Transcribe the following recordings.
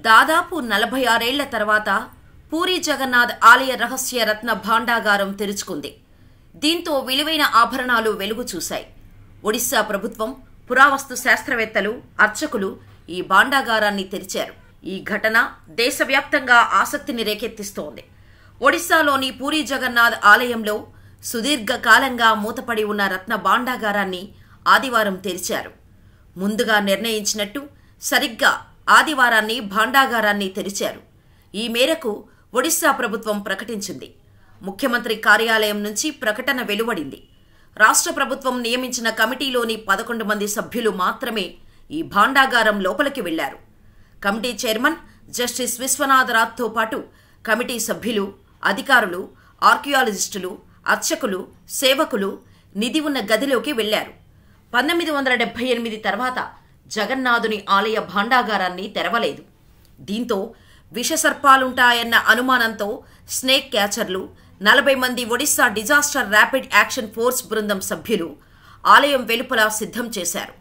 దాదాపు 46 ఏళ్ల తర్వాత పూరీ జగన్నాథ్ ఆలయ రహస్య రత్న భాండాగారం తెరుచుకుంది. దీంతో విలువైన ఆభరణాలు వెలుగు చూశాయి. ఒడిశా ప్రభుత్వం, పురావస్తు శాస్త్రవేత్తలు, అర్చకులు ఈ భాండాగారాన్ని తెరిచారు. ఈ ఘటన దేశవ్యాప్తంగా ఆసక్తిని రేకెత్తిస్తోంది. ఒడిశాలోని పూరీ జగన్నాథ్ ఆలయంలో సుదీర్ఘకాలంగా మూతపడి ఉన్న రత్న భాండాగారాన్ని ఆదివారం తెరిచారు. ముందుగా నిర్ణయించినట్టు సరిగ్గా ఆదివారాన్ని భాండాగారాన్ని తెరిచారు. ఈ మేరకు ఒడిశా ప్రభుత్వం ప్రకటించింది. ముఖ్యమంత్రి కార్యాలయం నుంచి ప్రకటన వెలువడింది. రాష్ట్ర ప్రభుత్వం నియమించిన కమిటీలోని 11 మంది సభ్యులు మాత్రమే ఈ భాండాగారం లోపలికి వెళ్లారు. కమిటీ చైర్మన్ జస్టిస్ విశ్వనాథరాథ్తో పాటు కమిటీ సభ్యులు, అధికారులు, ఆర్కియాలజిస్టులు, అర్చకులు, సేవకులు నిధి ఉన్న గదిలోకి వెళ్లారు. 1978 తర్వాత జగన్నాథుని ఆలయ భాండాగారాన్ని తెరవలేదు. దీంతో విషసర్పాలుంటాయన్న అనుమానంతో స్నేక్ క్యాచర్లు, 40 మంది Odisha disaster rapid action force బృందం సభ్యులు ఆలయం వెలుపల సిద్ధం చేశారు.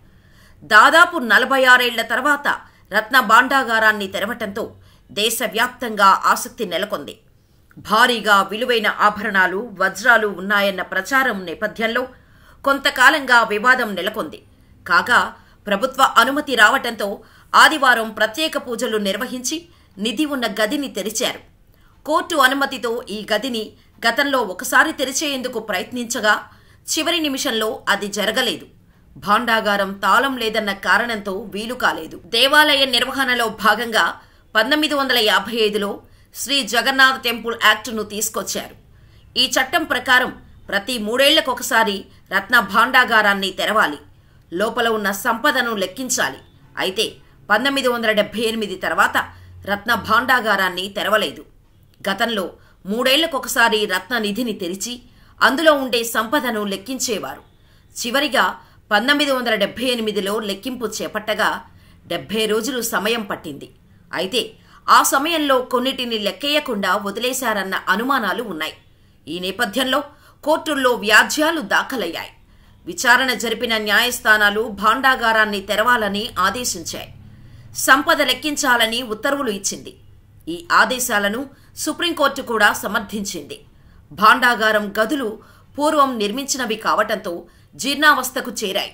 దాదాపు 46 ఏళ్ల తర్వాత రత్న భాండాగారాన్ని తెరవటంతో దేశవ్యాప్తంగా ఆసక్తి నెలకొంది. భారీగా విలువైన ఆభరణాలు, వజ్రాలు ఉన్నాయన్న ప్రచారం నేపథ్యంలో కొంతకాలంగా వివాదం నెలకొంది. కాగా ప్రభుత్వ అనుమతి రావటంతో ఆదివారం ప్రత్యేక పూజలు నిర్వహించి నిధి ఉన్న గదిని తెరిచారు. కోర్టు అనుమతితో ఈ గదిని గతంలో ఒకసారి తెరిచేందుకు ప్రయత్నించగా చివరి నిమిషంలో అది జరగలేదు. భాండాగారం తాళం లేదన్న కారణంతో వీలు కాలేదు. దేవాలయ నిర్వహణలో భాగంగా 1955లో శ్రీ జగన్నాథ్ టెంపుల్ యాక్టును తీసుకొచ్చారు. ఈ చట్టం ప్రకారం ప్రతి 3 ఏళ్లకొకసారి రత్న భాండాగారాన్ని తెరవాలి. లోపల ఉన్న సంపదను లెక్కించాలి. అయితే 1978 తర్వాత రత్న భాండాగారాన్ని తెరవలేదు. గతంలో 3 ఏళ్లకొకసారి రత్న నిధిని తెరిచి అందులో ఉండే సంపదను లెక్కించేవారు. చివరిగా 1978లో లెక్కింపు చేపట్టగా 70 రోజులు సమయం పట్టింది. అయితే ఆ సమయంలో కొన్నిటిని లెక్కేయకుండా వదిలేశారన్న అనుమానాలు ఉన్నాయి. ఈ నేపథ్యంలో కోర్టుల్లో వ్యాజ్యాలు దాఖలయ్యాయి. విచారణ జరిపిన న్యాయస్థానాలు భాండాగారాన్ని తెరవాలని ఆదేశించాయి. సంపద లెక్కించాలని ఉత్తర్వులు ఇచ్చింది. ఈ ఆదేశాలను సుప్రీంకోర్టు కూడా సమర్థించింది. భాండాగారం గదులు పూర్వం నిర్మించినవి కావటంతో జీర్ణావస్థకు చేరాయి.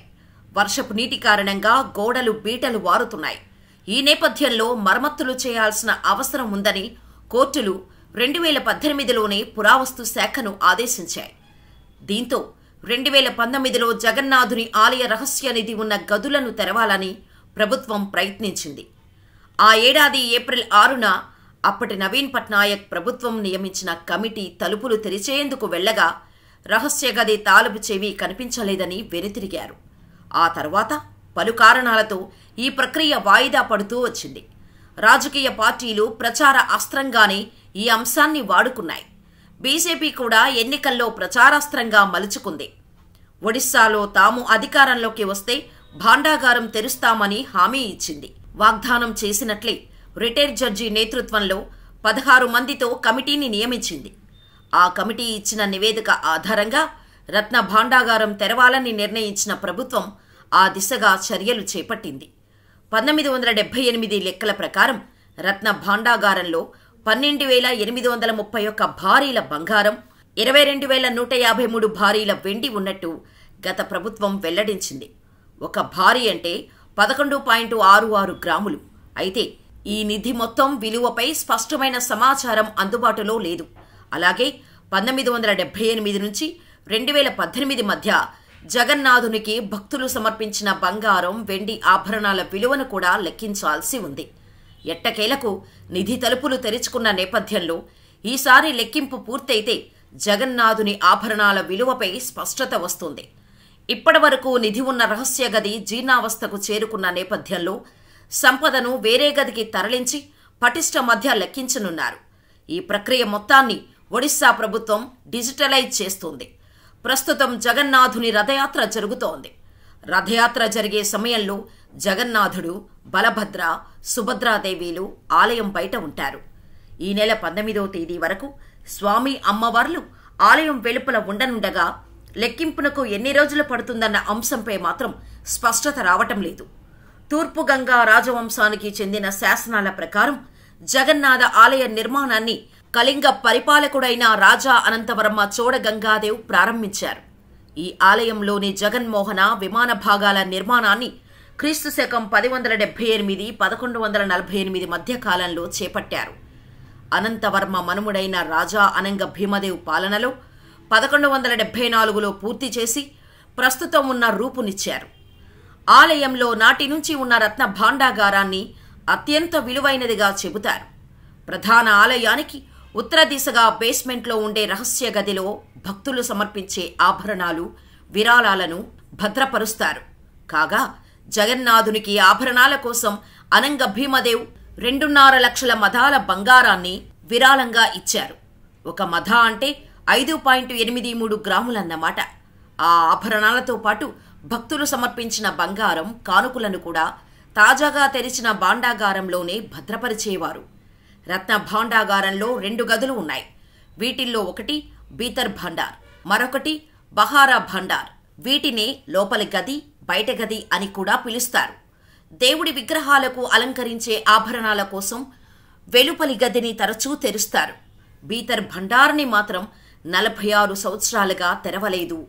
వర్షపు నీటి కారణంగా గోడలు బీటలు వారుతున్నాయి. ఈ నేపథ్యంలో మరమ్మతులు చేయాల్సిన అవసరం ఉందని కోర్టులు 2018లోనే పురావస్తు శాఖను ఆదేశించాయి. దీంతో 2019లో జగన్నాథుని ఆలయ రహస్య నిధి ఉన్న గదులను తెరవాలని ప్రభుత్వం ప్రయత్నించింది. ఆ ఏడాది ఏప్రిల్ 6న అప్పటి నవీన్ పట్నాయక్ ప్రభుత్వం నియమించిన కమిటీ తలుపులు తెరిచేందుకు వెళ్లగా రహస్య గది తాళపు చెవి కనిపించలేదని వెనుతిరిగారు. ఆ తర్వాత పలు కారణాలతో ఈ ప్రక్రియ వాయిదా పడుతూ వచ్చింది. రాజకీయ పార్టీలు ప్రచార అస్త్రంగానే ఈ అంశాన్ని వాడుకున్నాయి. బీజేపీ కూడా ఎన్నికల్లో ప్రచారాస్త్రంగా మలుచుకుంది. ఒడిశాలో తాము అధికారంలోకి వస్తే భాండాగారం తెరుస్తామని హామీ ఇచ్చింది. వాగ్దానం చేసినట్లే రిటైర్డ్ జడ్జి నేతృత్వంలో 16 మందితో కమిటీని నియమించింది. ఆ కమిటీ ఇచ్చిన నివేదిక ఆధారంగా రత్న భాండాగారం తెరవాలని నిర్ణయించిన ప్రభుత్వం ఆ దిశగా చర్యలు చేపట్టింది. 1978 లెక్కల ప్రకారం రత్న భాండాగారంలో 12,831 భారీల బంగారం, 22,153 భారీల వెండి ఉన్నట్టు గత ప్రభుత్వం వెల్లడించింది. ఒక భారీ అంటే 11.66 గ్రాములు. అయితే ఈ నిధి మొత్తం విలువపై స్పష్టమైన సమాచారం అందుబాటులో లేదు. అలాగే 1978 నుంచి 2018 మధ్య జగన్నాథునికి భక్తులు సమర్పించిన బంగారం, వెండి ఆభరణాల విలువను కూడా లెక్కించాల్సి ఉంది. ఎట్టకేలకు నిధి తలుపులు తెరుచుకున్న నేపథ్యంలో ఈసారి లెక్కింపు పూర్తయితే జగన్నాథుని ఆభరణాల విలువపై స్పష్టత వస్తుంది. ఇప్పటివరకు నిధి ఉన్న రహస్య గది జీర్ణావస్థకు చేరుకున్న నేపథ్యంలో సంపదను వేరే గదికి తరలించి పటిష్ట మధ్య లెక్కించనున్నారు. ఈ ప్రక్రియ మొత్తాన్ని ఒడిశా ప్రభుత్వం డిజిటలైజ్ చేస్తుంది. ప్రస్తుతం జగన్నాథుని రథయాత్ర జరుగుతోంది. రథయాత్ర జరిగే సమయంలో జగన్నాథుడు, బలభద్ర, సుభద్రాదేవీలు ఆలయం బయట ఉంటారు. ఈ నెల 19వ తేదీ వరకు స్వామి, అమ్మవార్లు ఆలయం వెలుపల ఉండనుండగా లెక్కింపునకు ఎన్ని రోజులు పడుతుందన్న అంశంపై మాత్రం స్పష్టత రావటం లేదు. తూర్పు గంగా రాజవంశానికి చెందిన శాసనాల ప్రకారం జగన్నాథ ఆలయ నిర్మాణాన్ని కళింగ పరిపాలకుడైన రాజా అనంతవర్మ చోడగంగాదేవ్ ప్రారంభించారు. ఈ ఆలయంలోని జగన్మోహన విమాన భాగాల నిర్మాణాన్ని క్రీస్తు శకం 1078-1148 మధ్య కాలంలో చేపట్టారు. అనంతవర్మ మనుమడైన రాజా అనంగ భీమదేవ్ పాలనలో 1174లో పూర్తి చేసి ప్రస్తుతం ఉన్న రూపునిచ్చారు. ఆలయంలో నాటి నుంచి ఉన్న రత్న భాండాగారాన్ని అత్యంత విలువైనదిగా చెబుతారు. ప్రధాన ఆలయానికి ఉత్తర దిశగా బేస్మెంట్లో ఉండే రహస్య గదిలో భక్తులు సమర్పించే ఆభరణాలు, విరాళాలను భద్రపరుస్తారు. కాగా జగన్నాథునికి ఆభరణాల కోసం అనంగ భీమదేవ్ 2.5 లక్షల మధాల బంగారాన్ని విరాళంగా ఇచ్చారు. ఒక మధ అంటే 5.83 గ్రాములన్నమాట. ఆ ఆభరణాలతో పాటు భక్తులు సమర్పించిన బంగారం, కానుకలను కూడా తాజాగా తెరిచిన భాండాగారంలోనే భద్రపరిచేవారు. రత్న భాండాగారంలో 2 గదులు ఉన్నాయి. వీటిల్లో ఒకటి బీతర్ భండార్, మరొకటి బహారా భండార్. వీటినే లోపలి గది, బయట గది అని కూడా పిలుస్తారు. దేవుడి విగ్రహాలకు అలంకరించే ఆభరణాల కోసం వెలుపలి గదిని తరచూ తెరుస్తారు. బీతర్ భండార్ని మాత్రం 46 సంవత్సరాలుగా తెరవలేదు.